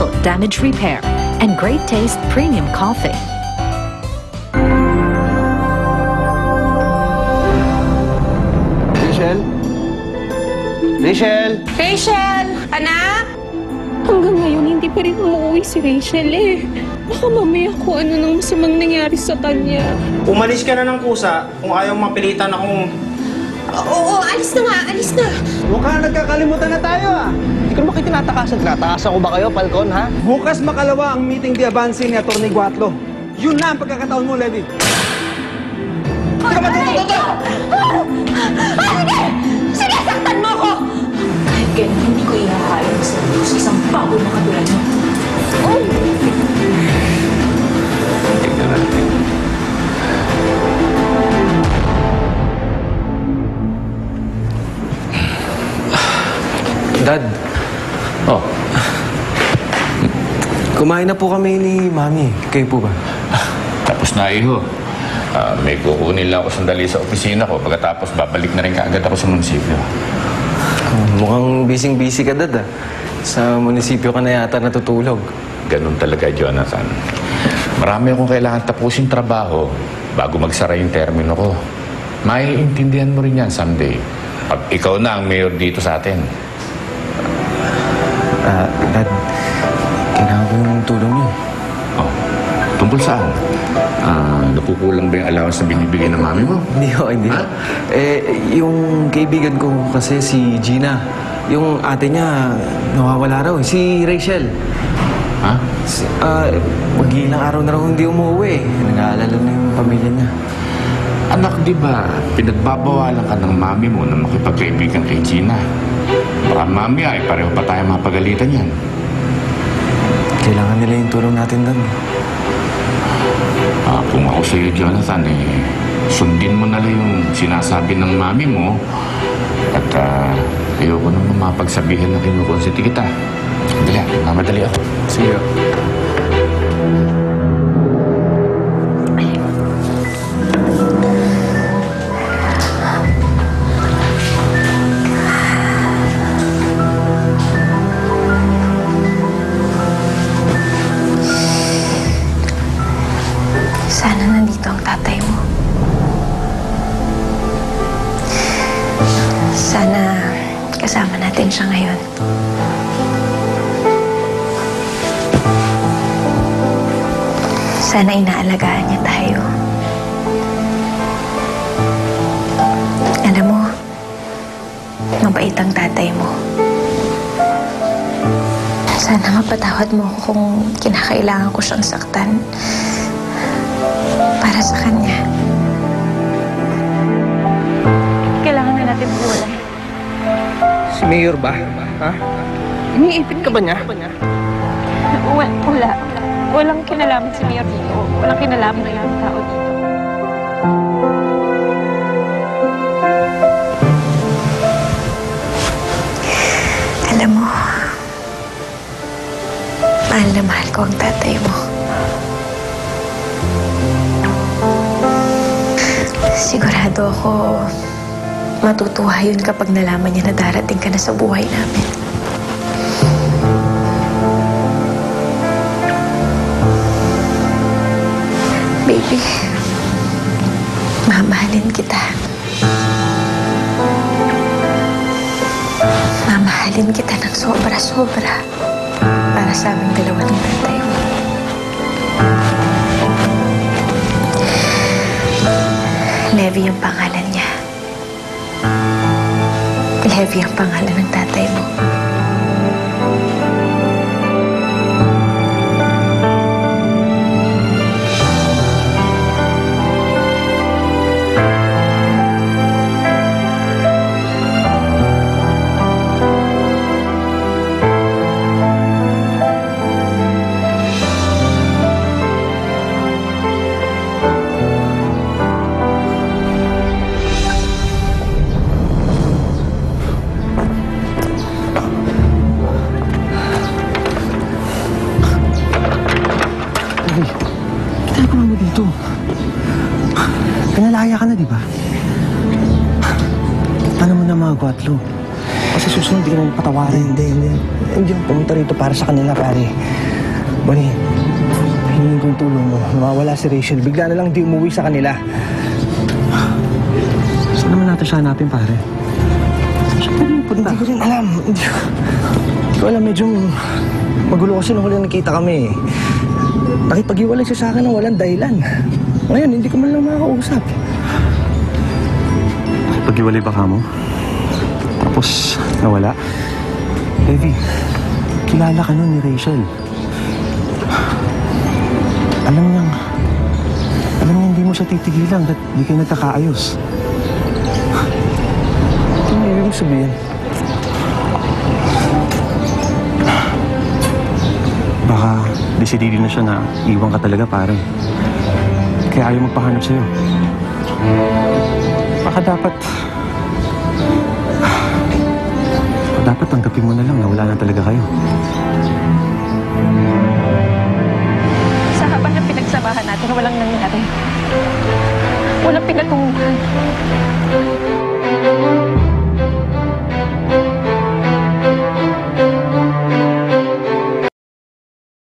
Universal Damage Repair, and Great Taste Premium Coffee. Rachel? Rachel? Rachel! Anak! Hanggang ngayon, hindi pa rin umuwi si Rachel eh. Baka mamaya kung ano nang masamang nangyari sa kanya. Umalis ka na ng kusa kung ayaw mapilitan akong... Oo, alis na nga, alis na. Mukhang nagkakalimutan na tayo ah. Hindi ko naman kayo tinatakasan. Tinatakasan ko ba kayo, Falcon, ha? Bukas makalawa ang meeting di Avance ni Atty. Guatlo. Yun na ang pagkakataon mo, Levi. Hindi ka matututo! Sige! Sige, saktan mo ko! Kahit ganun, hindi ko ihahayag sa isang bago na katulad mo. Tignan natin. Dad. Oh, Kumain na po kami ni Mami. Kayo po ba? tapos na iho. May kukunin lang ako sandali sa opisina ko. Pagkatapos, babalik na rin kaagad ako sa munisipyo. Mukhang busy-busy ka, Dad, ah. Sa munisipyo ka na yata natutulog. Ganun talaga, Jonathan. Marami akong kailangan tapusin trabaho bago magsara yung termino ko. Maiintindihan mo rin yan someday. Pag ikaw na ang mayor dito sa atin. Dad, kailangan ko yung tulong niyo. Oh, tungkol saan? Napukulang ba yung allowance na binibigay ng mami mo? Hindi ho, hindi ho. Yung kaibigan ko kasi si Gina, yung ate niya, nawawala raw. Si Rachel. Ha? Mag-iilang araw na raw hindi umuwi. Nag-aalala na yung pamilya niya. Anak, di ba, pinagbabawalan ka ng mami mo na makipagkaibigan kay Gina. Baka mami ay pareho pa tayo mapagalitan yan. Kailangan nila yung tulong natin doon. Kung ako sa'yo, Jonathan, sundin mo na lang yung sinasabi ng mami mo at ayoko naman mapagsabihan na kinukonsiti kita. Dali, mamadali ako. Sige. Sana nandito ang tatay mo. Sana kasama natin siya ngayon. Sana inaalagaan niya tayo. Alam mo, mabait ang tatay mo. Sana mapatawad mo ako kung kinakailangan ko siyang saktan para sa kanya. Kailangan na natin buwan. Si Mayor ba? Ha? Iniipit ka ba niya? Wala. Walang kinalaman si Mayor dito. Walang kinalaman na yung tao dito. Alam mo, mahal na mahal ko ang tatay mo. Sigurado ako matutuwa yun kapag nalaman niya na darating ka na sa buhay namin. Baby, mamahalin kita. Mamahalin kita ng sobra-sobra para sa aming dalawa ng tatay mo. Levi ang pangalan niya. Levi ang pangalan ng tatay mo. Pinalaya ka na, di ba? Paano mo na mga Guatlo? Kasi susunod, hindi ka naman patawarin. Hindi. Hindi ako pumunta rito para sa kanila, pare. Bonnie, hingin ko yung tulong mo. Nawawala si Rachel. Bigla na lang di umuwi sa kanila. Saan naman natin siya hanapin, pare? Saan tayo punta? Hindi ko rin alam. Hindi ko alam. Medyo magulo kasi nung huling nakita kami. Nakipag-iwalay siya sa akin ng walang dahilan. Ngayon, hindi ko man lang makakausap. Pag-iwalay ba ka mo? Tapos, nawala? Levi, kilala ka nun ni Rachel. Alam niya hindi mo siya titigilan at hindi kayo nagkakaayos. Ano ibig mong sabihin? Baka desidili na siya na iwan ka talaga, pare. Kaya ayaw magpahanap sa'yo. Baka dapat tanggapin mo na lang na wala na talaga kayo. Sa haba ng pinagsamahan natin, walang nangyari. Walang pinatunguhan.